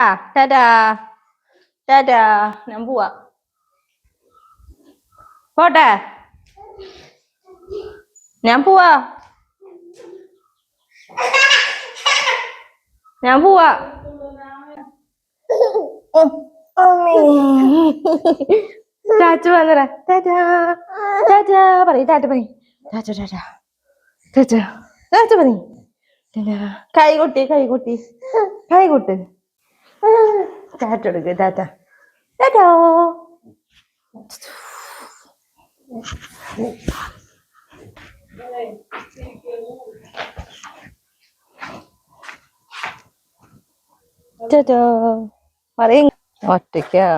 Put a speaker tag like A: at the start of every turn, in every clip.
A: ടാറ്റാ ടാറ്റാ. ഞാൻ പോവാ. പോട്ടെ, ഞാൻ പോവാ. ഞാൻ പോവാ. ചാച്ചു വന്നടാ. ടാറ്റാ ടാറ്റാ പറയ്. ടാറ്റ പറയ്. ടാറ്റ ടാറ്റ ടാറ്റ ടാറ്റ പറയ്. കൈ കൊട്ടി കൈ കൊട്ടി കൈ കൊട്ട്. ടാറ്റ എടുക്ക്. ടാറ്റ ടാറ്റാ. ടാറ്റാ പറയ്. ഒറ്റയ്ക്കാ?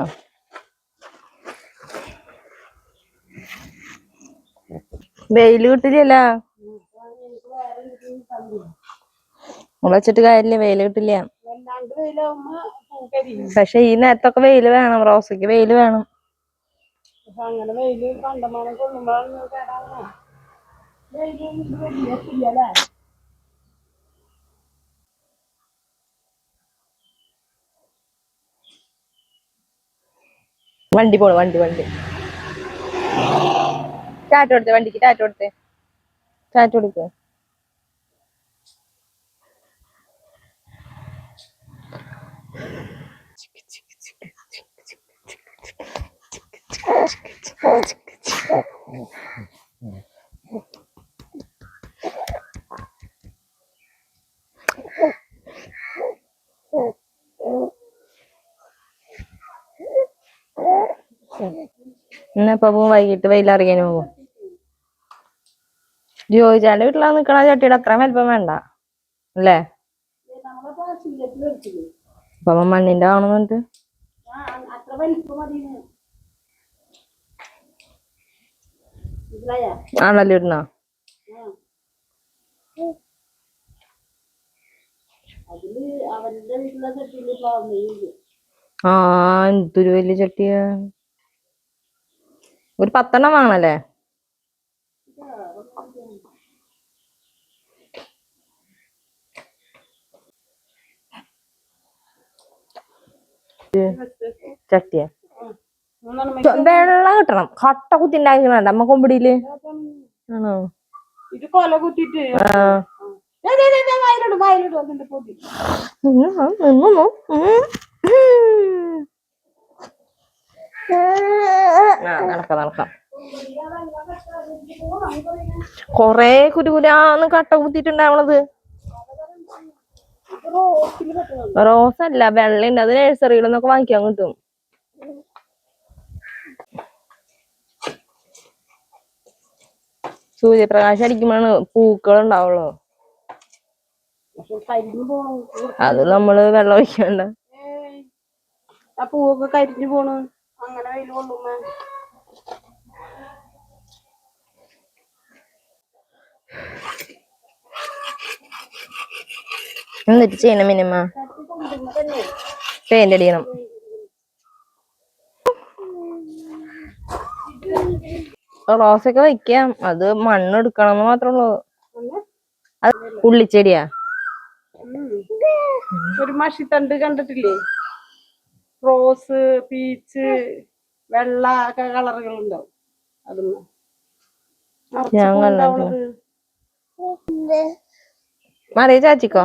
A: വെയില് കിട്ടില്ലല്ലോ. വെച്ചിട്ട് കാര്യമില്ല, വെയില് കിട്ടില്ല. പക്ഷെ ഈ നേരത്തൊക്കെ വെയില് വേണം. റോസയ്ക്ക് വെയില് വേണം. അങ്ങനെ വെയില് കണ്ടമാനം കൊള്ളുമ്പോഴാണ്. വണ്ടി പോണു. വണ്ടി ടാറ്റ കൊടുത്തേ. വണ്ടിക്ക് ടാറ്റ കൊടുത്തേ. ടാറ്റ കൊടുക്ക്. ഇന്നിപ്പോ വൈകിട്ട് വെയിലറിയാനും പോകും. ജോയിച്ചാന്റെ വീട്ടിലാ നിക്കണ ചട്ടിയുടെ അത്ര വലിപ്പം വേണ്ട അല്ലേ? അപ്പൊ മണ്ണിന്റെ ആണെന്നിട്ട് ആണല്ലോ ഇടുന്ന. എന്തൊരു വലിയ ചട്ടിയാ. ഒരു 10 വാങ്ങണല്ലേ? ചട്ടിയ വെള്ളം കിട്ടണം. കട്ട കുത്തി ഉണ്ടാക്കണ നമ്മ കൊമ്പിടിയില്. ആണോ? ഇത് കൊല കുത്തിട്ട്. നടക്കാം. കൊറേ കുരുകുരാന്ന് കട്ട കുത്തിട്ടുണ്ടാവണത്. റോസല്ല, വെള്ളയുണ്ട്. അത് നഴ്സറിയിൽ നിന്നൊക്കെ വാങ്ങിക്കാൻ കിട്ടും. സൂര്യപ്രകാശം അടിക്കുമ്പോഴാണ് പൂക്കൾ ഉണ്ടാവുള്ളൂ. അത് നമ്മള് വെള്ളം ഒഴിക്കണ്ട. ആ പൂവൊക്കെ കരിഞ്ഞു പോണു അങ്ങനെ വെയില് കൊള്ളുമ്പോ. എന്നിട്ട് ചെയ്യണം മിനിമ. പെയിന്റ് അടിക്കണം. റോസൊക്കെ വെക്കാം. അത് മണ്ണ് എടുക്കണമെന്ന് മാത്രമേ ഉള്ളൂ. അത് ഉള്ളിച്ചെടിയാ. ഒരു മഷിത്തണ്ട് കണ്ടിട്ടില്ലേ? റോസ്, പീച്ച്, വെള്ള ഒക്കെ കളറുകൾ ഉണ്ടാവും. മറിയ ചാച്ചിക്കോ.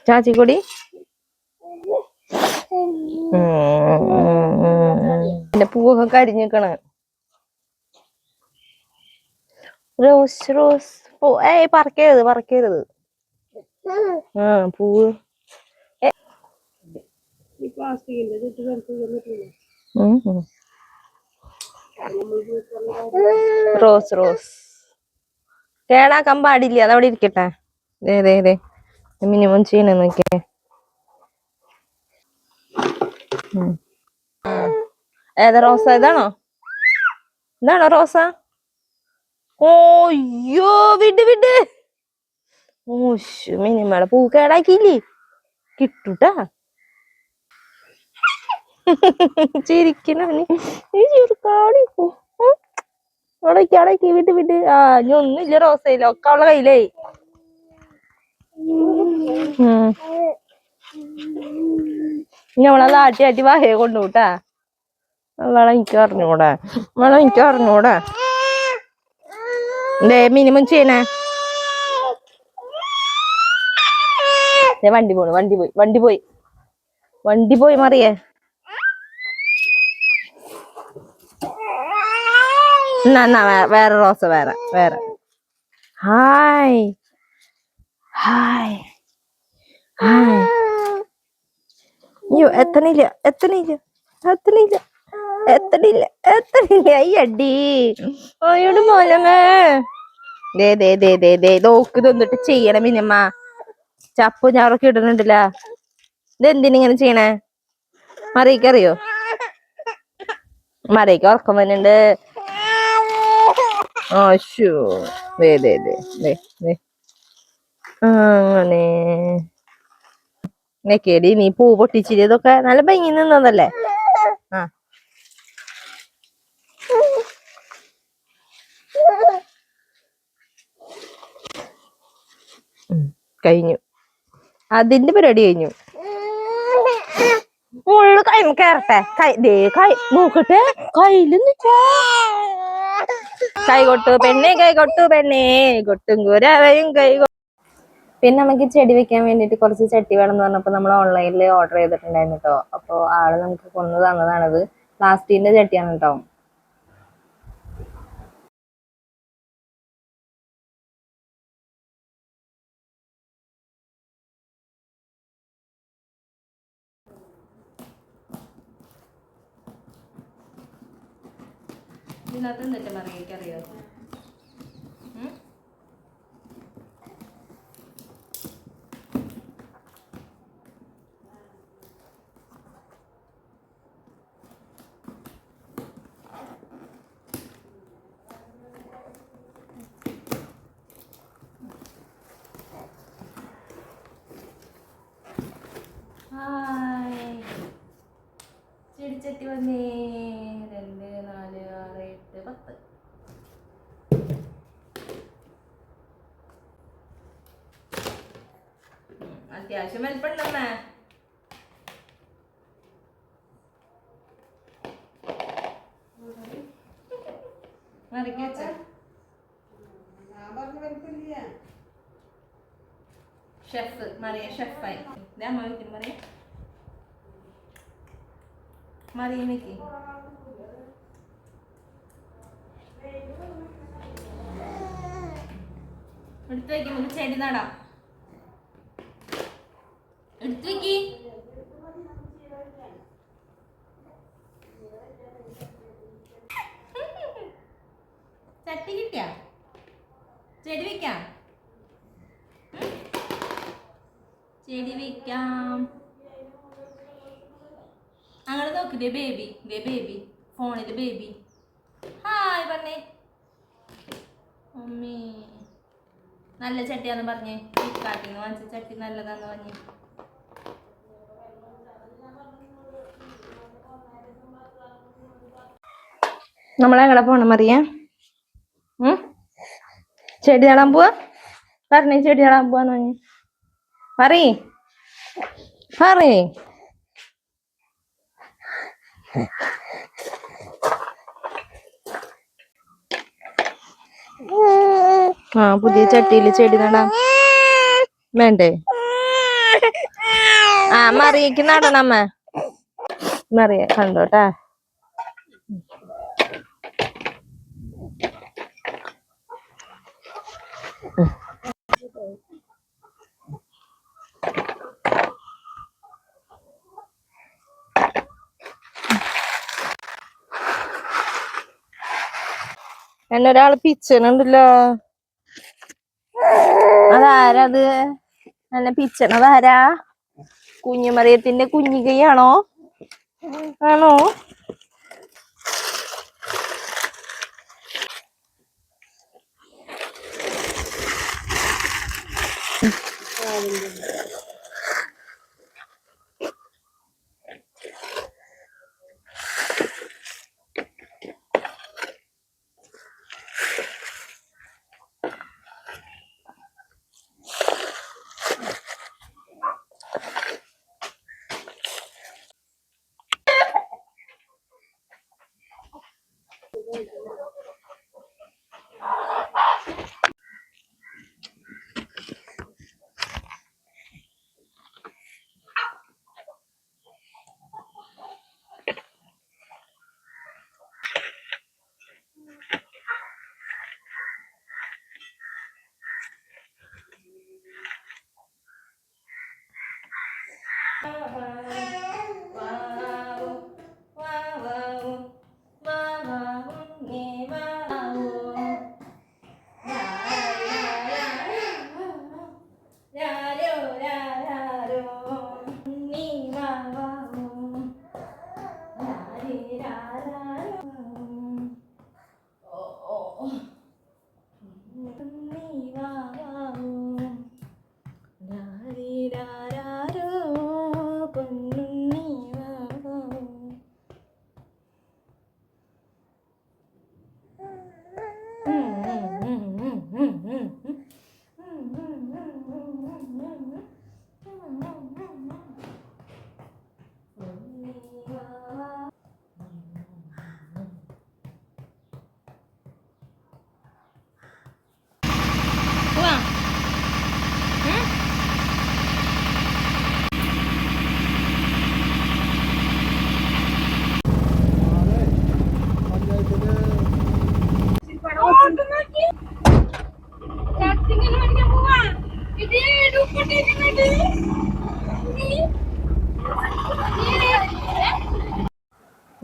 A: ചാച്ചിക്കൊടി. എന്റെ പൂവൊക്കെ കരിഞ്ഞിക്കണ. റോസ് പൂ. പറക്കരുത്. പൂവ് റോസ് കേടാക്കാൻ പാടില്ല. അതവിടെ ഇരിക്കട്ടെ. മിനിമം ചെയ്യണ നോക്കിയേ. ഏതാ റോസ? ഇതാണോ റോസ? ഓയ്യോ വിട്. മിനിമയുടെ പൂ കേടാക്കിയില്ലേ? കിട്ടൂട്ടാ. ചിരിക്കണി വിട്. ഇനി ഒന്നുമില്ല റോസയില്ല. ഒക്കെ അവളെ കയ്യിലായി. ഇനി അവളത് ആട്ടി ആട്ടി വാഹയെ കൊണ്ടുപോട്ടാ. അവളെ എനിക്ക് അറിഞ്ഞൂടെ, അവളെ എനിക്ക് അറിഞ്ഞൂടെ. മിനിമം ചെയ്യണേ. വണ്ടി പോണു, വണ്ടി പോയി മറിയേ. എന്നാ വേറെ റോസ, വേറെ. Hi hi hi. അയ്യോ എത്തണില്ല. അയ്യടി അയ്യോട് മോലമേ. നോക്ക് തന്നിട്ട് ചെയ്യണം മിനിമ. ചപ്പു ഞാറൊക്കെ ഇടുന്നുണ്ടല്ല. ഇതെന്തിനിങ്ങനെ ചെയ്യണേ? മറിയിക്കറിയോ? മറിയിക്ക് ഉറക്കം വരുന്നുണ്ട്. അങ്ങനെ കേടി. നീ പൂ പൊട്ടിച്ചിരിതൊക്കെ നല്ല ഭംഗി നിന്നതല്ലേ. ആ കഴിഞ്ഞു, അതിന്റെ പരിപാടി കഴിഞ്ഞു. ഉള്ളു കൈ കേറട്ടെ. നോക്കട്ടെ കയ്യില്. കൈ കൊട്ടു പെണ്ണെ, കൊട്ടും കൂരവയും കൈ. പിന്നെ നമുക്ക് ചെടി വെക്കാൻ വേണ്ടിട്ട് കുറച്ച് ചട്ടി വേണം എന്ന് പറഞ്ഞപ്പോ നമ്മൾ ഓൺലൈനിൽ ഓർഡർ ചെയ്തിട്ടുണ്ടായിരുന്നു കേട്ടോ. അപ്പൊ ആള് നമുക്ക് കൊണ്ടു തന്നതാണത്. പ്ലാസ്റ്റിക്കിന്റെ ചട്ടിയാണ് കേട്ടോ. ഇതിനകത്ത് എന്നിട്ട് മറിയിക്കറിയോ? ചെടിച്ചട്ടി വന്നേ. 2, 4, 6, 8, 10. അത്യാവശ്യം വലിപ്പുണ്ടമ്മേ. മറിക്കച്ച ഷെഫ് മറിയ, ഷെഫായി. ഇതാ മറിക്കും മറിയ, മറിയമ്മക്ക്. എടുത്ത് വെക്കും, നമുക്ക് ചെടി നടാം. എടുത്ത് വെക്കി. ചട്ടി കിട്ടിയ ചെടി വെക്കാം. അങ്ങനെ നോക്കില്ലേ ബേബി ഫോണില് ബേബി. ഹായ് പറഞ്ഞേ. മമ്മി നല്ല ചട്ടിയാന്ന് പറഞ്ഞേ. ഫ്ലിപ്കാർട്ടിൽ വാങ്ങിച്ച ചട്ടി നല്ലതാന്ന് പറഞ്ഞേ. നമ്മളെങ്ങനെ പോണം അറിയാ? ചെടി നടാൻ പോവാ പറഞ്ഞേ. ചെടി നടാൻ പോവാന്ന് പറഞ്ഞേ. പറയ്. പുതിയ ചട്ടിയില് ചെടി നടാം വേണ്ടേ? മറിയക്ക് നടണമ്മ. മറിയ കണ്ടോട്ടാ. എന്നൊരാള് പിച്ചണുണ്ടല്ലോ. അതാരത്? എന്നെ പിച്ചണതാരാ? കുഞ്ഞുമറിയത്തിന്റെ കുഞ്ഞികയാണോ? ആണോ?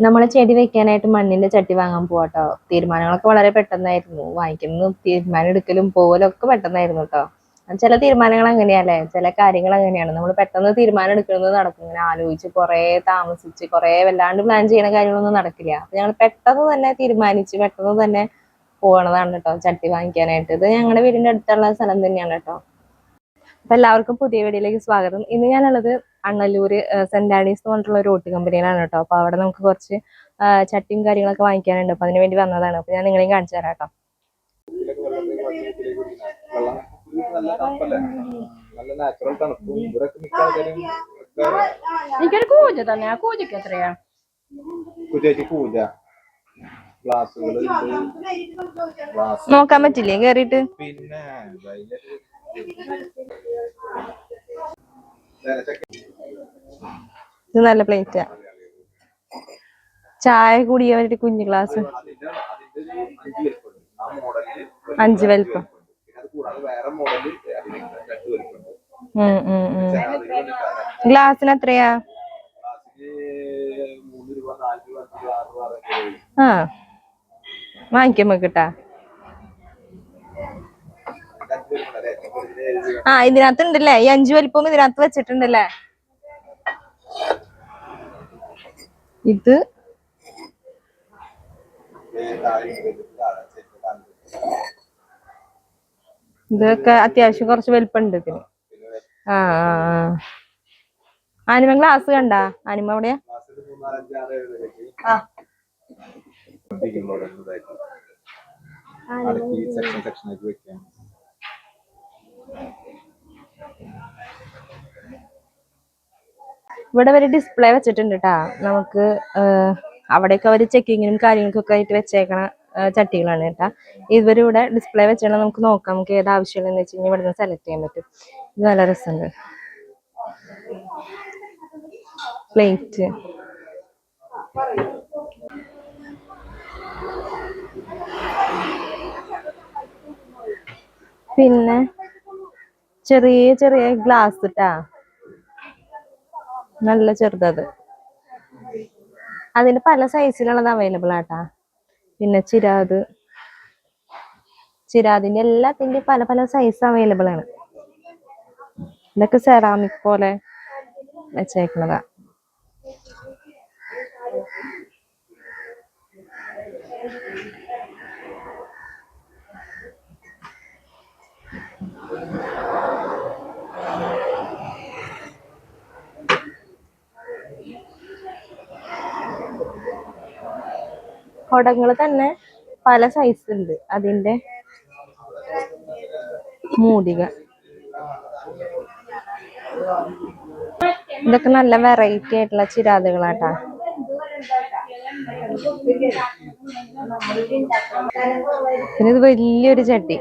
A: നമ്മള് ചെടി വെക്കാനായിട്ട് മണ്ണിന്റെ ചട്ടി വാങ്ങാൻ പോവാട്ടോ. തീരുമാനങ്ങളൊക്കെ വളരെ പെട്ടെന്നായിരുന്നു. വാങ്ങിക്കുന്നതും തീരുമാനം എടുക്കലും പോലും ഒക്കെ പെട്ടെന്നായിരുന്നു കേട്ടോ. ചില തീരുമാനങ്ങൾ അങ്ങനെയല്ലേ, ചില കാര്യങ്ങൾ അങ്ങനെയാണ്. നമ്മൾ പെട്ടെന്ന് തീരുമാനം എടുക്കുന്നത് നടക്കും. ഇങ്ങനെ ആലോചിച്ച് കുറെ താമസിച്ച് കുറെ വല്ലാണ്ട് പ്ലാൻ ചെയ്യുന്ന കാര്യങ്ങളൊന്നും നടക്കില്ല. അപ്പൊ ഞങ്ങൾ പെട്ടെന്ന് തന്നെ തീരുമാനിച്ച് പെട്ടെന്ന് തന്നെ പോകണതാണ് കേട്ടോ ചട്ടി വാങ്ങിക്കാനായിട്ട്. ഇത് ഞങ്ങളുടെ വീടിന്റെ അടുത്തുള്ള സ്ഥലം തന്നെയാണ് കേട്ടോ. അപ്പൊ എല്ലാവർക്കും പുതിയ വീഡിയോയിലേക്ക് സ്വാഗതം. ഇന്ന് ഞാനുള്ളത് അണ്ണല്ലൂര് സെന്റ് ആനീസ് എന്ന് പറഞ്ഞിട്ടുള്ള ഒരു ഓട്ട് കമ്പനിയിലാണ് കേട്ടോ. അപ്പൊ അവിടെ നമുക്ക് കുറച്ച് ചട്ടിയും കാര്യങ്ങളൊക്കെ വാങ്ങിക്കാനുണ്ട്. അപ്പൊ അതിന് വേണ്ടി വന്നതാണ്. അപ്പൊ ഞാൻ നിങ്ങളെയും കാണിച്ചു തരാം കേട്ടോ. നോക്കാൻ പറ്റില്ലേ കേറിയിട്ട്? ഇത് നല്ല പ്ലേറ്റാ. ചായ കുടിക്കാൻ വേണ്ടിട്ട് കുഞ്ഞു ഗ്ലാസ് 5 വലിപ്പം. ഗ്ലാസിന് എത്രയാ? ആ വാങ്ങിക്കാൻ വെക്കട്ടാ. ആ ഇതിനകത്ത് ഉണ്ടല്ലേ, ഈ 5 വലിപ്പം ഇതിനകത്ത് വെച്ചിട്ടുണ്ടല്ലേ. ഇത് ഇതൊക്കെ അത്യാവശ്യം കുറച്ച് വലിപ്പമുണ്ട് ഇതിന്. ആ ആനിമ ഗ്ലാസ് കണ്ട? ആനിമ എവിടെയാ? ഇവിടെ ഒരു ഡിസ്പ്ലേ വെച്ചിട്ടുണ്ട് കേട്ടാ. നമുക്ക് അവിടെയൊക്കെ അവര് ചെക്കിങ്ങിനും കാര്യങ്ങൾക്കൊക്കെ ആയിട്ട് വെച്ചേക്കണ ചട്ടികളാണ് കേട്ടാ. ഇവരിവിടെ ഡിസ്പ്ലേ വെച്ചാൽ നമുക്ക് നോക്കാം, നമുക്ക് ഏത് ആവശ്യമുള്ളതെന്ന് വെച്ച് കഴിഞ്ഞാൽ ഇവിടുന്ന് സെലക്ട് ചെയ്യാൻ പറ്റും. ഇത് നല്ല രസമുണ്ട്. പ്ലേറ്റ്, പിന്നെ ചെറിയ ചെറിയ ഗ്ലാസ് ഇട്ടാ, നല്ല ചെറുതത്. അതിന് പല സൈസിലുള്ളത് അവൈലബിൾ ആട്ടാ. പിന്നെ ചിരാതിന്റെ എല്ലാത്തിന്റെ പല പല സൈസ് അവൈലബിൾ ആണ്. ഇതൊക്കെ സെറാമിക് പോലെ വെച്ചേക്കുന്നതാ. കുടങ്ങള് തന്നെ പല സൈസ് ഉണ്ട്. അതിന്റെ മൂടിക ഇതൊക്കെ നല്ല വെറൈറ്റി ആയിട്ടുള്ള ചിരാതുകളാട്ടാ. പിന്നെ ഇത് വലിയൊരു ചട്ടി.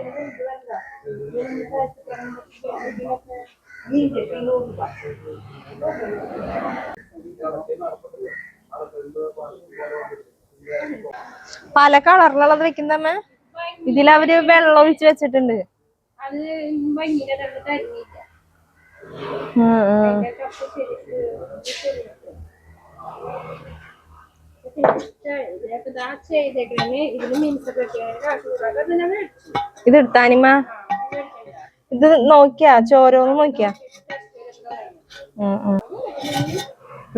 A: പല കളറിലുള്ളത് വെക്കുന്നമ്മ. ഇതിലവര് വെള്ളം ഒഴിച്ച് വെച്ചിട്ടുണ്ട്. ഇത് എടുത്താനിമ ഇത് നോക്കിയാ ചോരോന്ന് നോക്കിയാ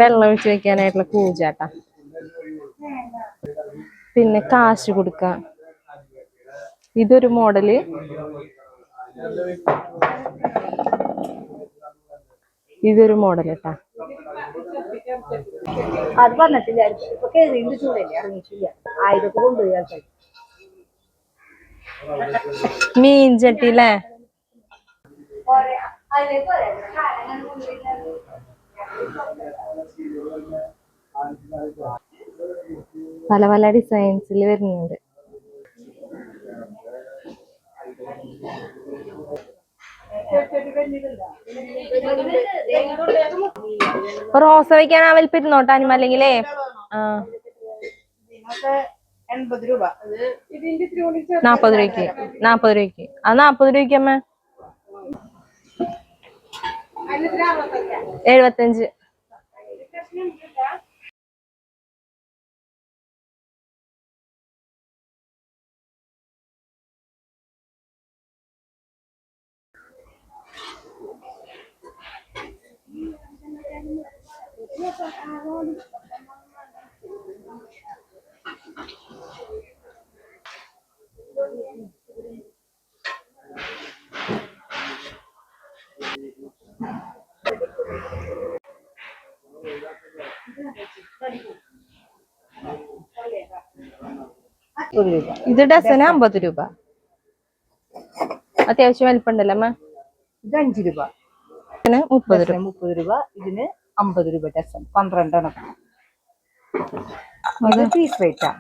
A: വെള്ളം ഒഴിച്ച് വെക്കാനായിട്ടുള്ള കൂജാട്ടാ. പിന്നെ കാശ് കൊടുക്കാം. ഇതൊരു മോഡല്. ഇതൊരു മോഡൽ കേട്ടാ.
B: അത് പറഞ്ഞിട്ടില്ല. ഇപ്പൊ കേറിന്റെ ചൂടല്ലേ, ഇറങ്ങിയിട്ടില്ല. 1000 കൊണ്ടുപോയി ആൾക്കാർ.
A: മീൻചട്ടില്ലേ? പല പല ഡിസൈൻസിൽ വരുന്നുണ്ട്. റോസ വയ്ക്കാൻ അവൽപ്പിരുന്നോട്ടാ അനിമ, അല്ലെങ്കിലേ
B: 80 രൂപ.
A: 40 രൂപയ്ക്ക്. 40 രൂപയ്ക്ക്. അത് 40 രൂപയ്ക്ക് അമ്മ. 75. ഇത് ഡസന് 50 രൂപ. അത്യാവശ്യം വലിപ്പുണ്ടല്ലോ അമ്മ.
B: ഇത് 5 രൂപ.
A: 30 രൂപ.
B: 30 രൂപ. ഇതിന് 50 രൂപ ഡസൻ. 12 എണ്ണം. ഇത് പീസ് റേറ്റാ.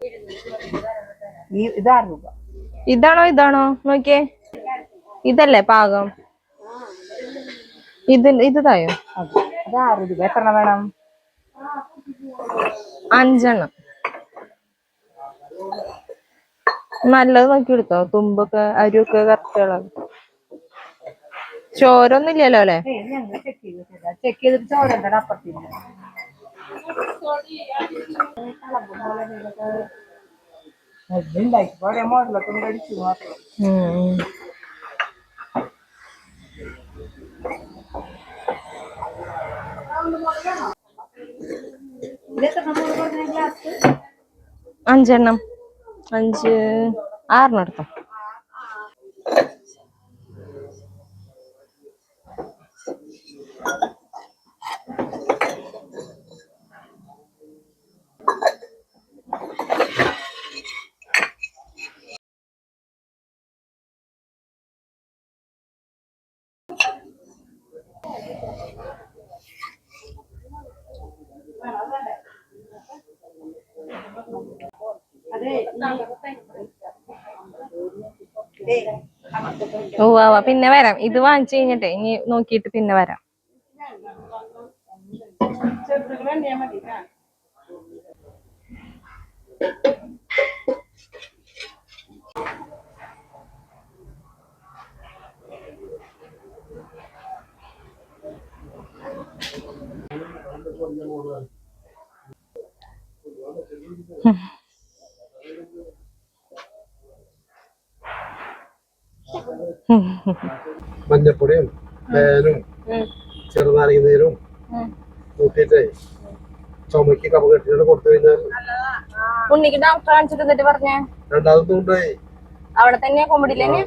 B: ഇത് 6 രൂപ.
A: ഇതാണോ നോക്കിയേ. ഇതല്ലേ പാകം? ഇത് തായോ?
B: അത് 6 രൂപ. എത്ര വേണം?
A: 5 എണ്ണം. നല്ലത് നോക്കി എടുത്തോ. തുമ്പൊക്കെ അരിയൊക്കെ കറക്റ്റുകളാണ്. ചോരൊന്നും ഇല്ലല്ലോ അല്ലെ?
B: ചെക്ക് ചെയ്തിട്ട് ചോര എന്താണ് അപ്പുറത്തില്ല. ഒരേ മോഡലൊക്കെ കഴിച്ചു മാത്രം.
A: അഞ്ചെണ്ണം. 5 6 എടുത്തോ. പിന്നെ വരാം. ഇത് വാങ്ങിച്ചു കഴിഞ്ഞിട്ടെ ഇനി നോക്കിയിട്ട് പിന്നെ വരാം.
C: മഞ്ഞപ്പൊടിയും തേനും ചെറുനാരങ്ങ നീരും കൂട്ടിയിട്ട് ചുമക്ക് കപ്പ കെട്ടിട്ട് കൊടുത്തു കഴിഞ്ഞാൽ
A: ഉണ്ണിക്ക് ഡോക്ടർ കാണിച്ചിട്ട് എന്നിട്ട് പറഞ്ഞേ.
C: രണ്ടാമത്തെ കൊണ്ടുപോയി
A: അവിടെ തന്നെ കൊമ്പടിയില്ലേ?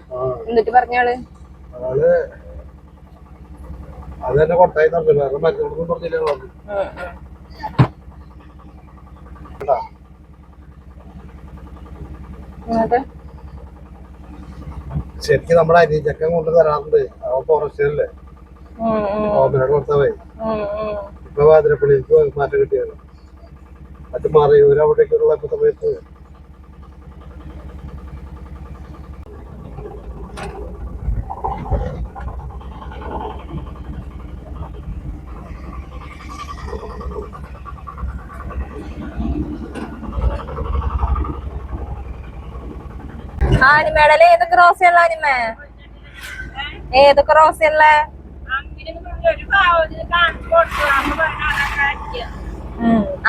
A: എന്നിട്ട് പറഞ്ഞാള്
C: അത് തന്നെ കൊട്ടായി തന്നില്ല. വേറെ മരുന്നൊന്നും പറഞ്ഞില്ല. ശരിക്കും നമ്മുടെ അരിചക്കം കൊണ്ട് തരാറുണ്ട്. അവ ഫോറസ്റ്റിലല്ലേ ഓമനോട് കൊടുത്തവേ. ഇപ്പൊ വാതിരപ്പള്ളിക്ക് മാറ്റം കിട്ടിയല്ലോ. അത് മറയൂർ അവിടേക്കുള്ള സമയത്ത്
A: ആനിമേടല്ലേ ഏതൊക്കെ റോസയുള്ള ആനിമ? ഏതൊക്കെ റോസയുള്ള?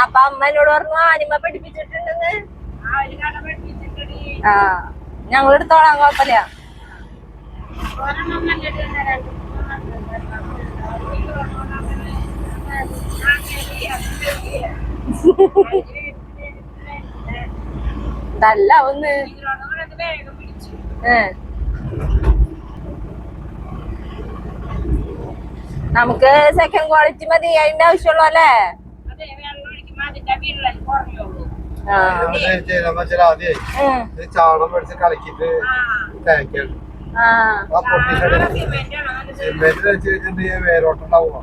A: അപ്പൊ അമ്മ എന്നോട് പറഞ്ഞു ആനിമ പഠിപ്പിച്ചിട്ടുണ്ടെന്ന്. ആ ഞങ്ങൾ എടുത്തോളാം, കുഴപ്പമില്ല. നല്ല ഒന്ന് നമുക്ക് സെക്കൻഡ് ക്വാളിറ്റി മതി, അതിന്റെ ആവശ്യമുള്ളൂ അല്ലേ?
C: ചാണം മേടിച്ച് കലക്കിട്ട് തേക്കാണ്. ആ സിമെന്റ് വെച്ച് കഴിഞ്ഞിട്ടുണ്ടെങ്കിൽ വേരോട്ടുണ്ടാവുക.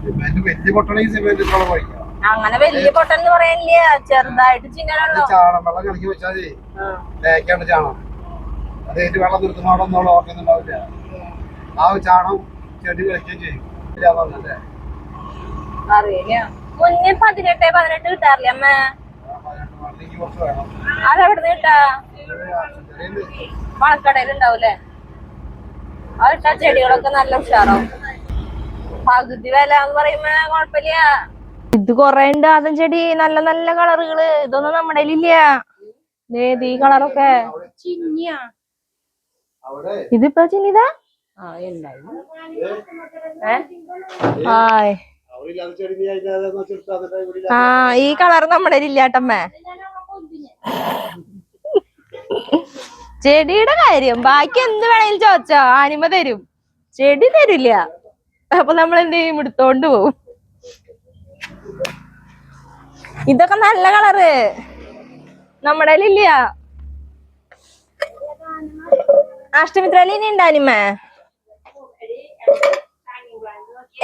C: സിമെന്റ് വലിയ പൊട്ടണെങ്കിൽ സിമെന്റ് ഇഷ്ടം കഴിക്കാം.
A: അങ്ങനെ വലിയ പൊട്ടെന്ന് പറയാനില്ല, ചെറുതായിട്ട് ചിങ്ങനുള്ളൂ.
C: ചാണം വെള്ളം കലക്കി വെച്ചാൽ മതി. തേക്കാണ് ചാണം. അത് കഴിഞ്ഞ് വെള്ളം നിർത്തുന്ന അവിടെ ഒന്നും ഓർക്കുന്നുണ്ടാവില്ല. ആ ചാണം ചെടി കളിക്കുകയും ചെയ്യും.
A: അറിയില്ല. മുന്നേ 18 കിട്ടാറില്ല അമ്മ. അതെവിടുന്ന് കിട്ടാ? വളക്കടയിൽ ഉണ്ടാവൂലേ? അത് ഇട്ടാ ചെടികളൊക്കെ നല്ല ഉഷാറാവും. പകുതി വില എന്ന് പറയുമ്പോ കുഴപ്പമില്ല. ഇത് കൊറേ ഉണ്ട് ആദ്യം ചെടി, നല്ല നല്ല കളറുകള്. ഇതൊന്നും നമ്മുടെ ഇല്ല. ഈ കളറൊക്കെ ഇതിപ്പോ ചിന്നിതാ. ആ ഈ കളർ നമ്മുടെ ഇല്ലാട്ടമ്മേ. ചെടിയുടെ കാര്യം ബാക്കി എന്ത് വേണേലും ചോദിച്ചോ, ആനിമ തരും. ചെടി തരില്ല. അപ്പൊ നമ്മൾ എന്ത് ചെയ്യും? എടുത്തോണ്ട് പോവും. ഇതൊക്കെ നല്ല കളറ് നമ്മുടെ ഇല്ല. അഷ്ടമിത്രയിൽ ഇനി ഉണ്ട് ആനിമ.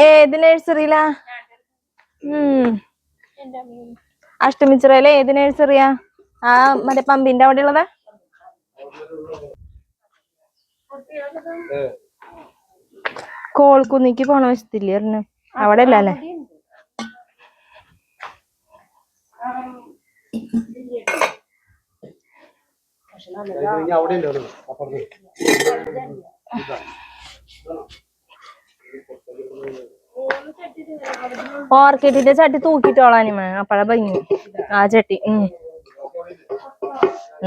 A: ഏത് നഴ്സറിയിലാ? അഷ്ടമിച്ചിറയിലെ ഏത് നഴ്സറിയാ? ആ മറ്റേ പമ്പിന്റെ അവിടെ ഉള്ളതാ? കോൾക്കുന്നിക്ക് പോണ വശത്തില്ലേ പറഞ്ഞു, അവിടെ അല്ല അല്ലേ? ഓർക്കിഡിന്റെ ചട്ടി തൂക്കിട്ടോളാനിമ, അപ്പഴ ഭംഗി ആ ചട്ടി.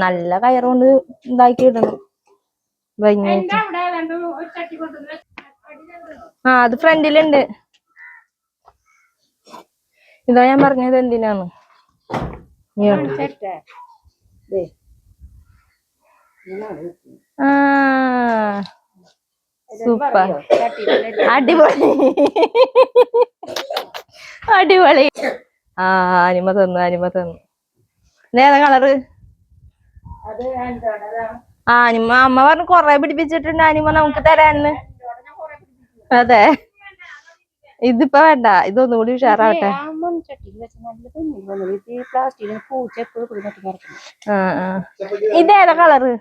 A: നല്ല കയറുകൊണ്ട് ഇതാക്കി ഇടണം ഭംഗിയായിട്ട്. ആ അത് ഫ്രണ്ടിലുണ്ട്. ഇതാ ഞാൻ പറഞ്ഞത് എന്തിനാന്ന്. സൂപ്പർ, അടിപൊളി അടിപൊളി. ആ അനിമ തന്നു, അനിമ തന്നു. ഏതാ കളറ്? ആനിമ അമ്മ പറഞ്ഞു കൊറേ പിടിപ്പിച്ചിട്ടുണ്ട് ആനിമ നമുക്ക് തരാന്ന്. അതെ, ഇതിപ്പോ വേണ്ട, ഇതൊന്നും കൂടി ഉഷാറാവട്ടെ. ഇതേതാ കളറ്?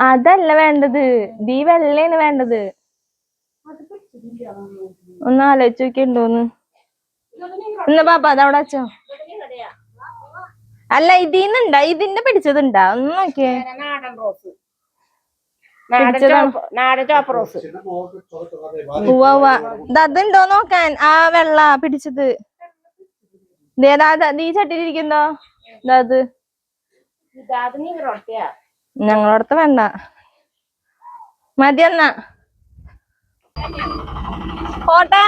A: അതല്ല വേണ്ടത്, ഈ വെള്ളയാണ് വേണ്ടത്. ഒന്ന് ആലോചിച്ച് നോക്കിണ്ടോന്ന്. എന്നാ പാപ്പ അതവിടെ വെച്ചോ. അല്ല ഇതിന്നുണ്ടാ, ഇതിന്റെ പിടിച്ചതുണ്ടാ? ഒന്ന് നോക്കിയേ. അതുണ്ടോ നോക്കാൻ. ആ വെള്ള പിടിച്ചത് നീ ചട്ടിയിലിരിക്കുന്നോ? അത് ഞങ്ങളോടത്ത് വേണ്ട, മതി എന്നാ പോട്ടെ.